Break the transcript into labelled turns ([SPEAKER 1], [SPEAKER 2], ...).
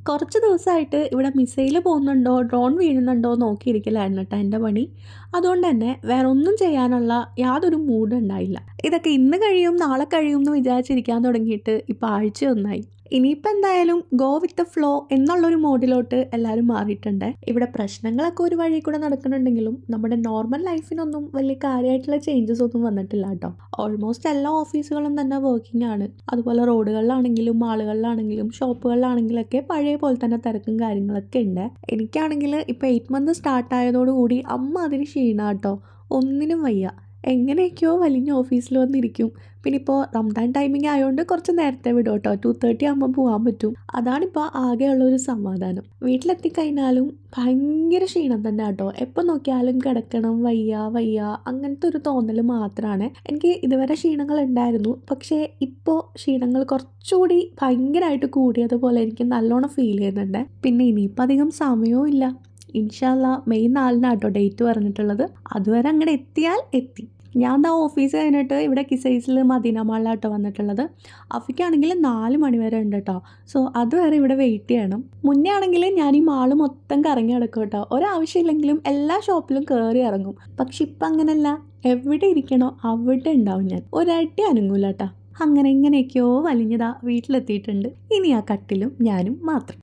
[SPEAKER 1] കുറച്ച് ദിവസമായിട്ട് ഇവിടെ മിസൈൽ പോകുന്നുണ്ടോ ഡ്രോൺ വീഴുന്നുണ്ടോ നോക്കിയിരിക്കലായിരുന്നു കേട്ടോ എൻ്റെ പണി. അതുകൊണ്ട് തന്നെ വേറെ ഒന്നും ചെയ്യാനുള്ള യാതൊരു മൂഡും ഉണ്ടായില്ല. ഇതൊക്കെ ഇന്ന് കഴിയും നാളെ കഴിയും എന്ന് വിചാരിച്ചിരിക്കാൻ തുടങ്ങിയിട്ട് ഇപ്പോൾ ആഴ്ചയൊന്നായി. ഇനിയിപ്പോൾ എന്തായാലും ഗോ വിത്ത് ദ ഫ്ലോ എന്നുള്ളൊരു മോഡിലോട്ട് എല്ലാവരും മാറിയിട്ടുണ്ട്. ഇവിടെ പ്രശ്നങ്ങളൊക്കെ ഒരു വഴി കൂടെ നടക്കുന്നുണ്ടെങ്കിലും നമ്മുടെ നോർമൽ ലൈഫിനൊന്നും വലിയ കാര്യമായിട്ടുള്ള ചേഞ്ചസ് ഒന്നും വന്നിട്ടില്ല കേട്ടോ. ഓൾമോസ്റ്റ് എല്ലാ ഓഫീസുകളും തന്നെ വർക്കിംഗ് ആണ്. അതുപോലെ റോഡുകളിലാണെങ്കിലും മാളുകളിലാണെങ്കിലും ഷോപ്പുകളിലാണെങ്കിലൊക്കെ പഴയ പോലെ തന്നെ തിരക്കും കാര്യങ്ങളൊക്കെ ഉണ്ട്. എനിക്കാണെങ്കിൽ ഇപ്പോൾ 8 മന്ത് സ്റ്റാർട്ട് ആയതോടുകൂടി അതിന് ക്ഷീണാട്ടോ, ഒന്നിനും വയ്യ. എങ്ങനെയൊക്കെയോ വലിഞ്ഞ ഓഫീസിൽ വന്നിരിക്കും. പിന്നെ ഇപ്പോൾ റംദാൻ ടൈമിംഗ് ആയതുകൊണ്ട് കുറച്ച് നേരത്തെ വിടും കേട്ടോ, 2:30 ആകുമ്പോൾ പോകാൻ പറ്റും. അതാണിപ്പോൾ ആകെയുള്ളൊരു സമാധാനം. വീട്ടിലെത്തിക്കഴിഞ്ഞാലും ഭയങ്കര ക്ഷീണം തന്നെ കേട്ടോ. എപ്പോൾ നോക്കിയാലും കിടക്കണം, വയ്യ വയ്യ അങ്ങനത്തെ ഒരു തോന്നൽ മാത്രമാണ്. എനിക്ക് ഇതുവരെ ക്ഷീണങ്ങൾ ഉണ്ടായിരുന്നു, പക്ഷേ ഇപ്പോൾ ക്ഷീണങ്ങൾ കുറച്ചുകൂടി ഭയങ്കരമായിട്ട് കൂടിയതുപോലെ എനിക്ക് നല്ലോണം ഫീൽ ചെയ്യുന്നുണ്ട്. പിന്നെ ഇനിയിപ്പോൾ അധികം സമയവും ഇല്ല. ഇൻഷാ അല്ലാഹ് മെയ് 4 കേട്ടോ ഡേറ്റ് പറഞ്ഞിട്ടുള്ളത്. അതുവരെ അങ്ങോട്ട് എത്തിയാൽ എത്തി. ഞാൻ എന്താ ഓഫീസ് കഴിഞ്ഞിട്ട് ഇവിടെ കിസൈസിൽ മദീന മാളിലാട്ടോ വന്നിട്ടുള്ളത്. അഫിക്കാണെങ്കിൽ 4 മണി വരെ ഉണ്ട് കേട്ടോ. സോ അതുവരെ ഇവിടെ വെയിറ്റ് ചെയ്യണം. മുന്നേ ആണെങ്കിൽ ഞാൻ ഈ മാള് മൊത്തം കറങ്ങി നടക്കും കേട്ടോ. ഒരാവശ്യമില്ലെങ്കിലും എല്ലാ ഷോപ്പിലും കയറി ഇറങ്ങും. പക്ഷെ ഇപ്പം അങ്ങനെയല്ല, എവിടെ ഇരിക്കണോ അവിടെ ഉണ്ടാവും ഞാൻ. ഒരടി അനങ്ങൂല കേട്ടോ. അങ്ങനെ ഇങ്ങനെയൊക്കെയോ വലിഞ്ഞതാ വീട്ടിലെത്തിയിട്ടുണ്ട്. ഇനി ആ കട്ടിലും ഞാനും മാത്രം.